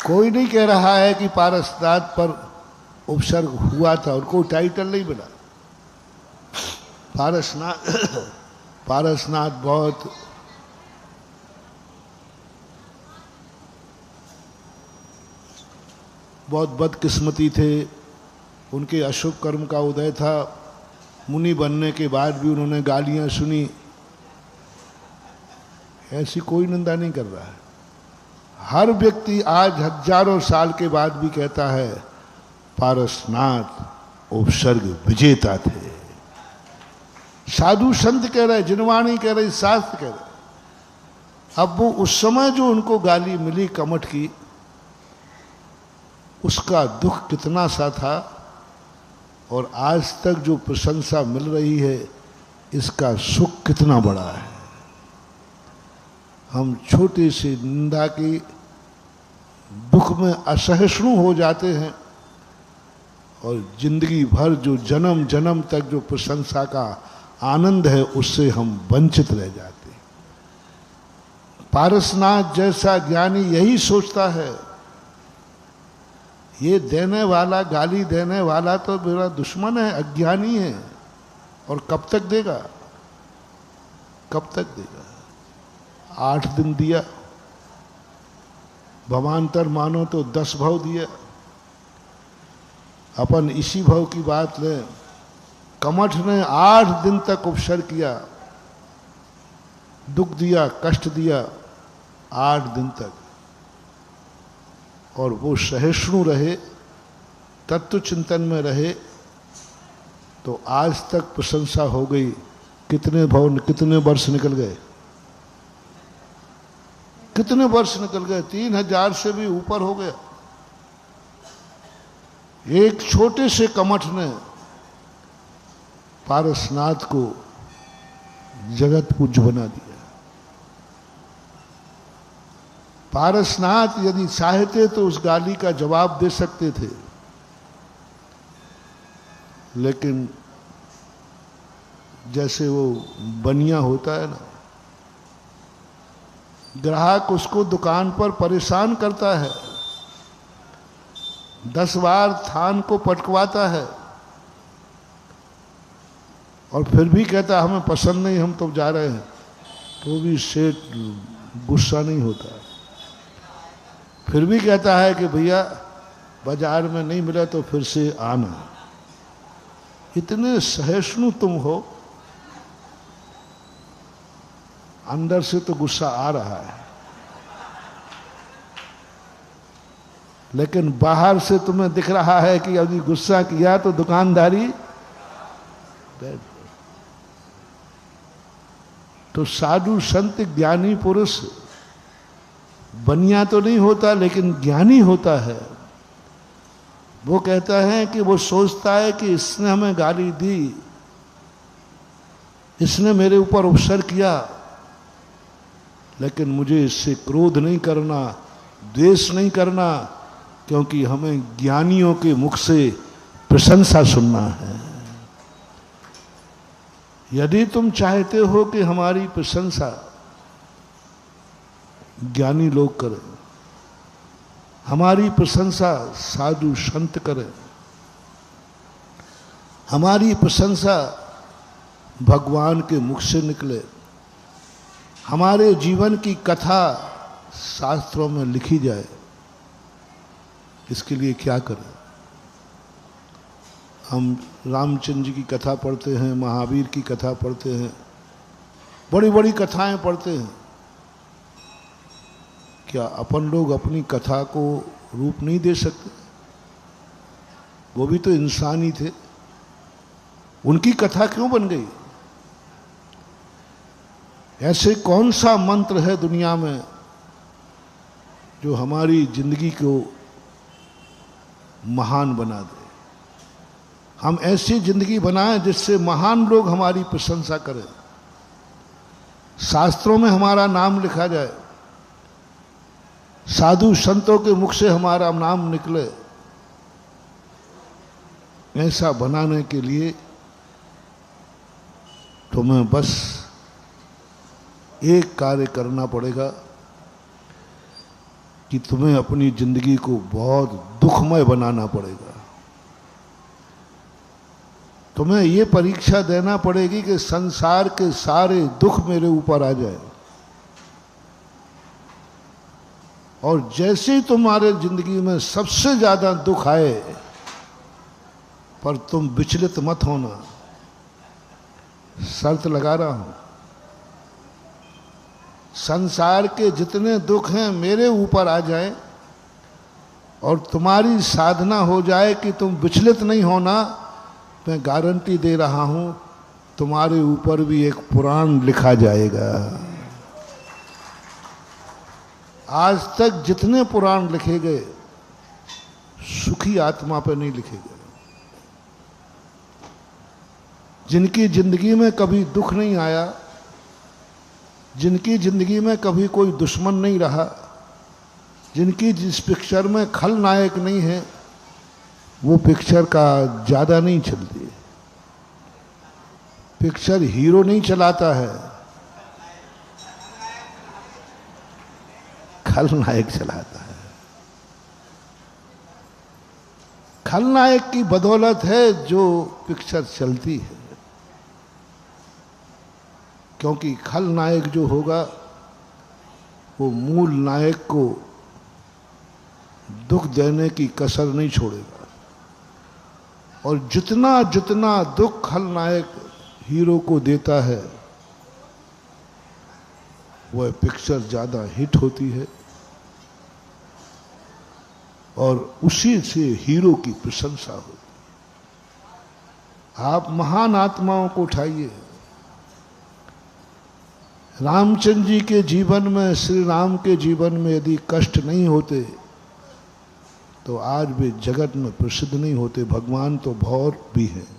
कोई नहीं कह रहा है कि पारसनाथ पर उपसर्ग हुआ था, उनको टाइटल नहीं मिला। पारसनाथ पारसनाथ बहुत बदकिस्मती थे। उनके अशुभ कर्म का उदय था। मुनि बनने के बाद भी उन्होंने गालियां सुनी। ऐसी कोई निंदा नहीं कर रहा है। हर व्यक्ति आज हजारों साल के बाद भी कहता है पारसनाथ उपसर्ग विजेता थे। साधु संत कह रहे, जिनवाणी कह रहे, शास्त्र कह रहे। अब वो उस समय जो उनको गाली मिली कमठ की, उसका दुख कितना सा था, और आज तक जो प्रशंसा मिल रही है इसका सुख कितना बड़ा है। हम छोटे से निंदा के दुख में असहिष्णु हो जाते हैं, और जिंदगी भर जो जन्म जन्म तक जो प्रशंसा का आनंद है उससे हम वंचित रह जाते हैं। पारसनाथ जैसा ज्ञानी यही सोचता है, ये देने वाला, गाली देने वाला तो मेरा दुश्मन है, अज्ञानी है, और कब तक देगा, कब तक देगा। 8 दिन दिया, भवांतर मानो तो 10 भव दिया। अपन इसी भव की बात लें, कमठ ने 8 दिन तक उपसर्ग किया, दुख दिया, कष्ट दिया 8 दिन तक, और वो सहिष्णु रहे, तत्व चिंतन में रहे, तो आज तक प्रशंसा हो गई। कितने भव, कितने वर्ष निकल गए, कितने वर्ष निकल गए, 3000 से भी ऊपर हो गया। एक छोटे से कमठ ने पारसनाथ को जगत पूज्य बना दिया। पारसनाथ यदि चाहते तो उस गाली का जवाब दे सकते थे, लेकिन जैसे वो बनिया होता है ना, ग्राहक उसको दुकान पर परेशान करता है, 10 बार थान को पटकवाता है, और फिर भी कहता हमें पसंद नहीं, हम तो जा रहे हैं, तो भी सेठ गुस्सा नहीं होता। फिर भी कहता है कि भैया बाजार में नहीं मिला तो फिर से आना। इतने सहिष्णु तुम हो, अंदर से तो गुस्सा आ रहा है, लेकिन बाहर से तुम्हें दिख रहा है कि यदि गुस्सा किया तो दुकानदारी। तो साधु संत ज्ञानी पुरुष बनिया तो नहीं होता, लेकिन ज्ञानी होता है। वो कहता है कि वो सोचता है कि इसने हमें गाली दी, इसने मेरे ऊपर उपसर्ग किया, लेकिन मुझे इससे क्रोध नहीं करना, द्वेष नहीं करना, क्योंकि हमें ज्ञानियों के मुख से प्रशंसा सुनना है। यदि तुम चाहते हो कि हमारी प्रशंसा ज्ञानी लोग करें, हमारी प्रशंसा साधु संत करें, हमारी प्रशंसा भगवान के मुख से निकले, हमारे जीवन की कथा शास्त्रों में लिखी जाए, इसके लिए क्या करें। हम रामचंद्र जी की कथा पढ़ते हैं, महावीर की कथा पढ़ते हैं, बड़ी बड़ी कथाएं पढ़ते हैं। क्या अपन लोग अपनी कथा को रूप नहीं दे सकते? वो भी तो इंसान ही थे, उनकी कथा क्यों बन गई? ऐसे कौन सा मंत्र है दुनिया में जो हमारी जिंदगी को महान बना दे? हम ऐसी जिंदगी बनाएं जिससे महान लोग हमारी प्रशंसा करें, शास्त्रों में हमारा नाम लिखा जाए, साधु संतों के मुख से हमारा नाम निकले। ऐसा बनाने के लिए तुम्हें बस एक कार्य करना पड़ेगा। कि तुम्हें अपनी जिंदगी को बहुत दुखमय बनाना पड़ेगा। तुम्हें ये परीक्षा देना पड़ेगी कि संसार के सारे दुख मेरे ऊपर आ जाए, और जैसे ही तुम्हारे जिंदगी में सबसे ज्यादा दुख आए, पर तुम विचलित मत होना। शर्त लगा रहा हूं, संसार के जितने दुख हैं मेरे ऊपर आ जाएं और तुम्हारी साधना हो जाए कि तुम विचलित नहीं होना, मैं गारंटी दे रहा हूं तुम्हारे ऊपर भी एक पुराण लिखा जाएगा। आज तक जितने पुराण लिखे गए सुखी आत्मा पर नहीं लिखे गए। जिनकी जिंदगी में कभी दुख नहीं आया, जिनकी जिंदगी में कभी कोई दुश्मन नहीं रहा, जिनकी जिस पिक्चर में खलनायक नहीं है, वो पिक्चर का ज्यादा नहीं चलती। पिक्चर हीरो नहीं चलाता है, खलनायक चलाता है। खलनायक की बदौलत है जो पिक्चर चलती है, क्योंकि खलनायक जो होगा वो मूल नायक को दुख देने की कसर नहीं छोड़ेगा, और जितना जितना दुख खलनायक हीरो को देता है वह पिक्चर ज्यादा हिट होती है, और उसी से हीरो की प्रशंसा होती है। आप महान आत्माओं को उठाइए। रामचंद्र जी के जीवन में, श्री राम के जीवन में यदि कष्ट नहीं होते तो आज भी जगत में प्रसिद्ध नहीं होते। भगवान तो भौर भी हैं।